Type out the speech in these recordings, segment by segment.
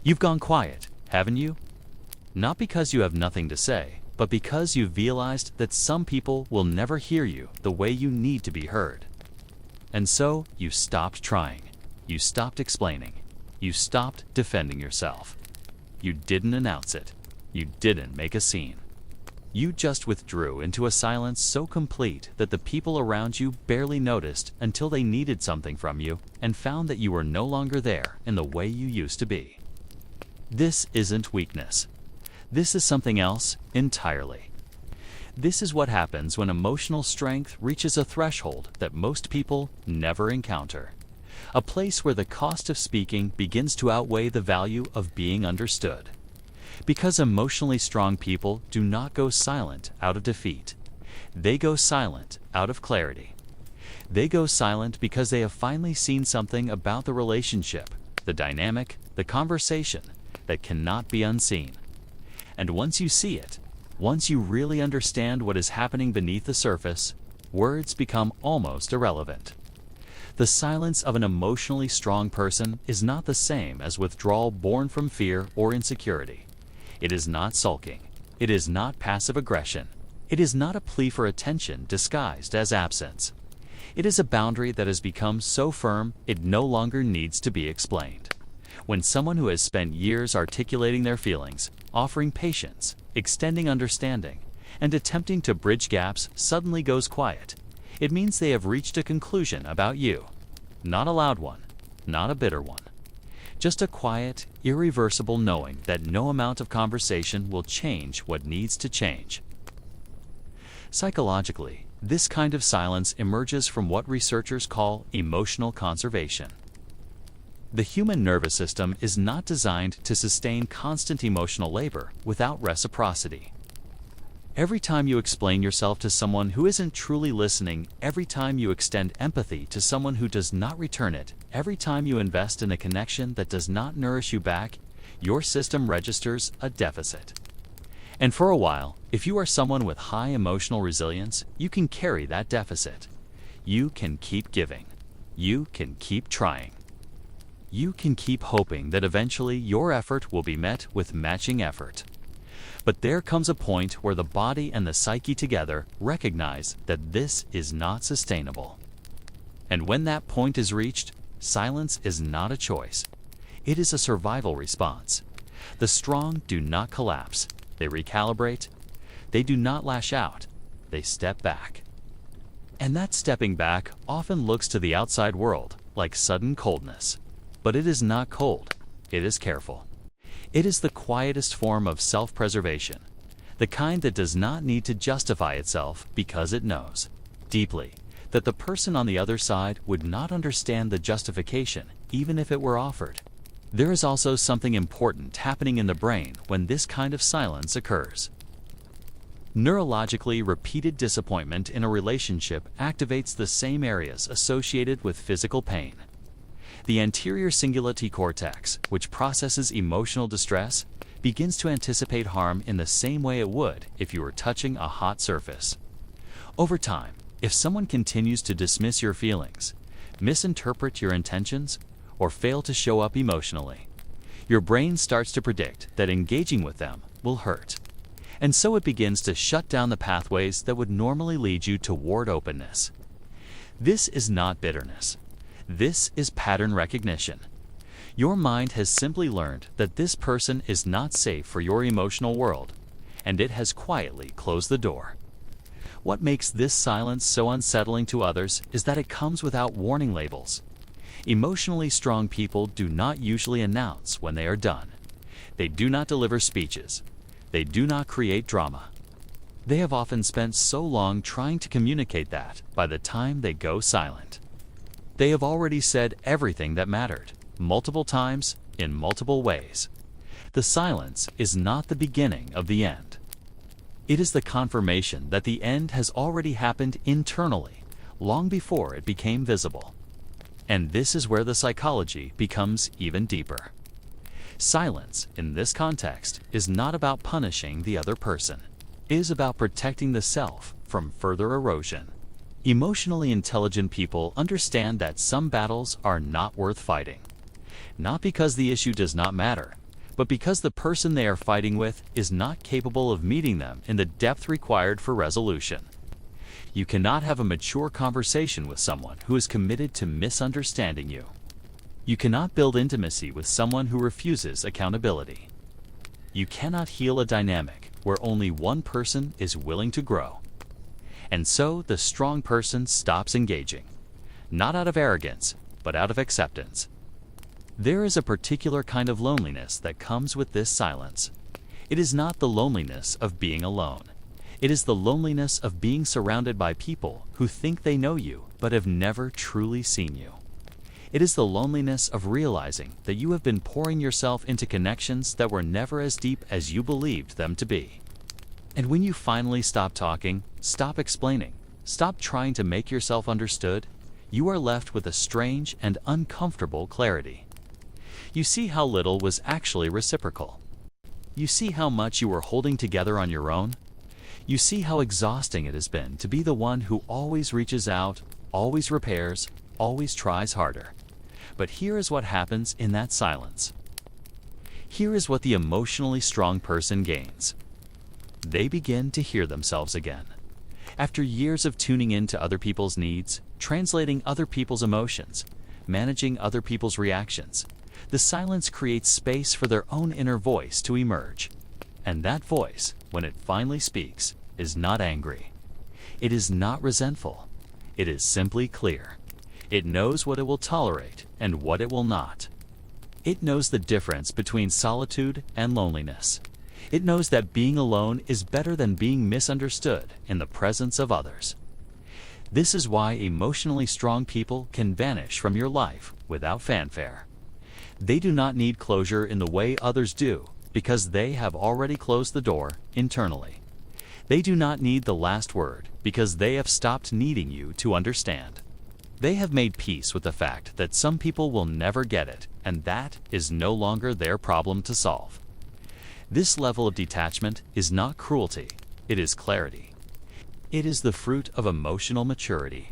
You've gone quiet, haven't you? Not because you have nothing to say, but because you've realized that some people will never hear you the way you need to be heard. And so you stopped trying. You stopped explaining. You stopped defending yourself. You didn't announce it. You didn't make a scene. You just withdrew into a silence so complete that the people around you barely noticed until they needed something from you and found that you were no longer there in the way you used to be. This isn't weakness. This is something else entirely. This is what happens when emotional strength reaches a threshold that most people never encounter. A place where the cost of speaking begins to outweigh the value of being understood. Because emotionally strong people do not go silent out of defeat. They go silent out of clarity. They go silent because they have finally seen something about the relationship, the dynamic, the conversation that cannot be unseen. And once you see it, once you really understand what is happening beneath the surface, words become almost irrelevant. The silence of an emotionally strong person is not the same as withdrawal born from fear or insecurity. It is not sulking. It is not passive aggression. It is not a plea for attention disguised as absence. It is a boundary that has become so firm it no longer needs to be explained. When someone who has spent years articulating their feelings, offering patience, extending understanding, and attempting to bridge gaps suddenly goes quiet, it means they have reached a conclusion about you. Not a loud one, not a bitter one. Just a quiet, irreversible knowing that no amount of conversation will change what needs to change. Psychologically, this kind of silence emerges from what researchers call emotional conservation. The human nervous system is not designed to sustain constant emotional labor without reciprocity. Every time you explain yourself to someone who isn't truly listening, every time you extend empathy to someone who does not return it, every time you invest in a connection that does not nourish you back, your system registers a deficit. And for a while, if you are someone with high emotional resilience, you can carry that deficit. You can keep giving. You can keep trying. You can keep hoping that eventually your effort will be met with matching effort. But there comes a point where the body and the psyche together recognize that this is not sustainable. And when that point is reached, silence is not a choice. It is a survival response. The strong do not collapse. They recalibrate. They do not lash out. They step back. And that stepping back often looks to the outside world like sudden coldness. But it is not cold. It is careful. It is the quietest form of self-preservation, the kind that does not need to justify itself because it knows, deeply, that the person on the other side would not understand the justification even if it were offered. There is also something important happening in the brain when this kind of silence occurs. Neurologically, repeated disappointment in a relationship activates the same areas associated with physical pain. The anterior cingulate cortex, which processes emotional distress, begins to anticipate harm in the same way it would if you were touching a hot surface. Over time, if someone continues to dismiss your feelings, misinterpret your intentions, or fail to show up emotionally, your brain starts to predict that engaging with them will hurt. And so it begins to shut down the pathways that would normally lead you toward openness. This is not bitterness. This is pattern recognition. Your mind has simply learned that this person is not safe for your emotional world, and it has quietly closed the door. What makes this silence so unsettling to others is that it comes without warning labels. Emotionally strong people do not usually announce when they are done. They do not deliver speeches. They do not create drama. They have often spent so long trying to communicate that by the time they go silent, they have already said everything that mattered, multiple times, in multiple ways. The silence is not the beginning of the end. It is the confirmation that the end has already happened internally, long before it became visible. And this is where the psychology becomes even deeper. Silence, in this context, is not about punishing the other person. It is about protecting the self from further erosion. Emotionally intelligent people understand that some battles are not worth fighting. Not because the issue does not matter, but because the person they are fighting with is not capable of meeting them in the depth required for resolution. You cannot have a mature conversation with someone who is committed to misunderstanding you. You cannot build intimacy with someone who refuses accountability. You cannot heal a dynamic where only one person is willing to grow. And so the strong person stops engaging, not out of arrogance, but out of acceptance. There is a particular kind of loneliness that comes with this silence. It is not the loneliness of being alone. It is the loneliness of being surrounded by people who think they know you but have never truly seen you. It is the loneliness of realizing that you have been pouring yourself into connections that were never as deep as you believed them to be. And when you finally stop talking, stop explaining, stop trying to make yourself understood, you are left with a strange and uncomfortable clarity. You see how little was actually reciprocal. You see how much you were holding together on your own. You see how exhausting it has been to be the one who always reaches out, always repairs, always tries harder. But here is what happens in that silence. Here is what the emotionally strong person gains. They begin to hear themselves again. After years of tuning in to other people's needs, translating other people's emotions, managing other people's reactions, the silence creates space for their own inner voice to emerge. And that voice, when it finally speaks, is not angry. It is not resentful. It is simply clear. It knows what it will tolerate and what it will not. It knows the difference between solitude and loneliness. It knows that being alone is better than being misunderstood in the presence of others. This is why emotionally strong people can vanish from your life without fanfare. They do not need closure in the way others do, because they have already closed the door internally. They do not need the last word, because they have stopped needing you to understand. They have made peace with the fact that some people will never get it, and that is no longer their problem to solve. This level of detachment is not cruelty, it is clarity. It is the fruit of emotional maturity,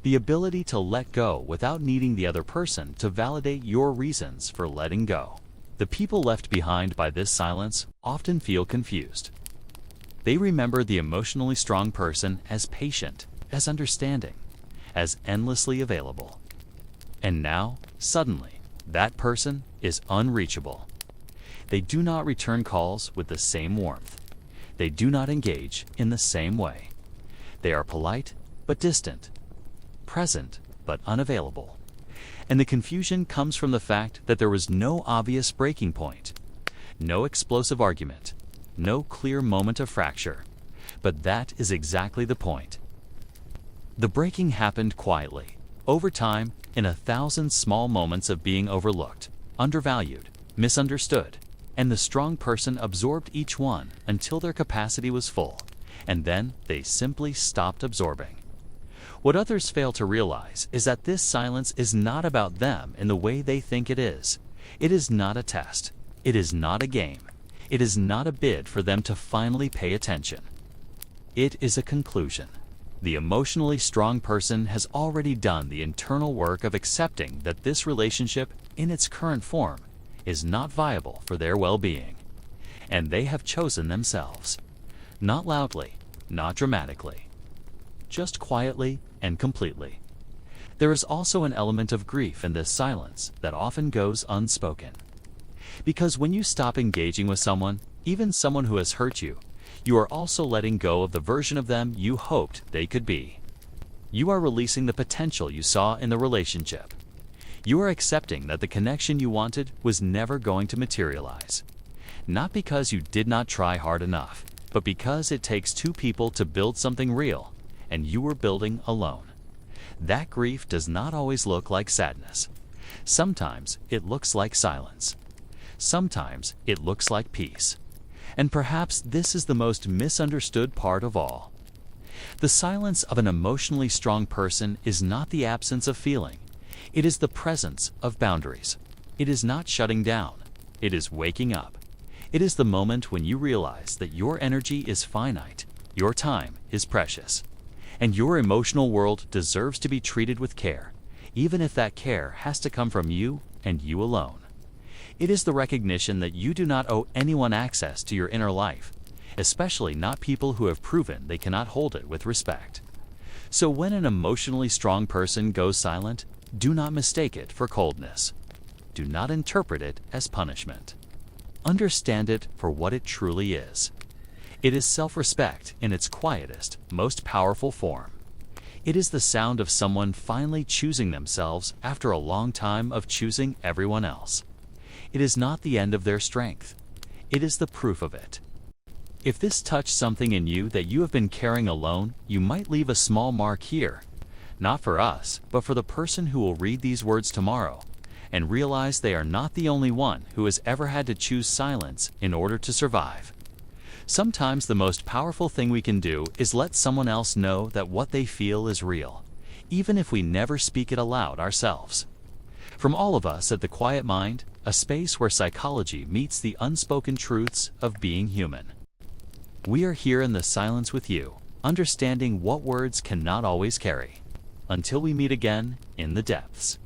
the ability to let go without needing the other person to validate your reasons for letting go. The people left behind by this silence often feel confused. They remember the emotionally strong person as patient, as understanding, as endlessly available. And now, suddenly, that person is unreachable. They do not return calls with the same warmth. They do not engage in the same way. They are polite but distant, present but unavailable. And the confusion comes from the fact that there was no obvious breaking point, no explosive argument, no clear moment of fracture. But that is exactly the point. The breaking happened quietly, over time, in 1,000 small moments of being overlooked, undervalued, misunderstood, and the strong person absorbed each one until their capacity was full, and then they simply stopped absorbing. What others fail to realize is that this silence is not about them in the way they think it is. It is not a test. It is not a game. It is not a bid for them to finally pay attention. It is a conclusion. The emotionally strong person has already done the internal work of accepting that this relationship, in its current form, is not viable for their well-being. And they have chosen themselves. Not loudly, not dramatically. Just quietly and completely. There is also an element of grief in this silence that often goes unspoken. Because when you stop engaging with someone, even someone who has hurt you, you are also letting go of the version of them you hoped they could be. You are releasing the potential you saw in the relationship. You are accepting that the connection you wanted was never going to materialize. Not because you did not try hard enough, but because it takes two people to build something real, and you were building alone. That grief does not always look like sadness. Sometimes it looks like silence. Sometimes it looks like peace. And perhaps this is the most misunderstood part of all. The silence of an emotionally strong person is not the absence of feeling. It is the presence of boundaries. It is not shutting down. It is waking up. It is the moment when you realize that your energy is finite, your time is precious, and your emotional world deserves to be treated with care, even if that care has to come from you and you alone. It is the recognition that you do not owe anyone access to your inner life, especially not people who have proven they cannot hold it with respect. So when an emotionally strong person goes silent, do not mistake it for coldness. Do not interpret it as punishment. Understand it for what it truly is. It is self-respect in its quietest, most powerful form. It is the sound of someone finally choosing themselves after a long time of choosing everyone else. It is not the end of their strength. It is the proof of it. If this touched something in you that you have been carrying alone, you might leave a small mark here, not for us, but for the person who will read these words tomorrow and realize they are not the only one who has ever had to choose silence in order to survive. Sometimes the most powerful thing we can do is let someone else know that what they feel is real, even if we never speak it aloud ourselves. From all of us at The Quiet Mind, a space where psychology meets the unspoken truths of being human. We are here in the silence with you, understanding what words cannot always carry. Until we meet again in the depths.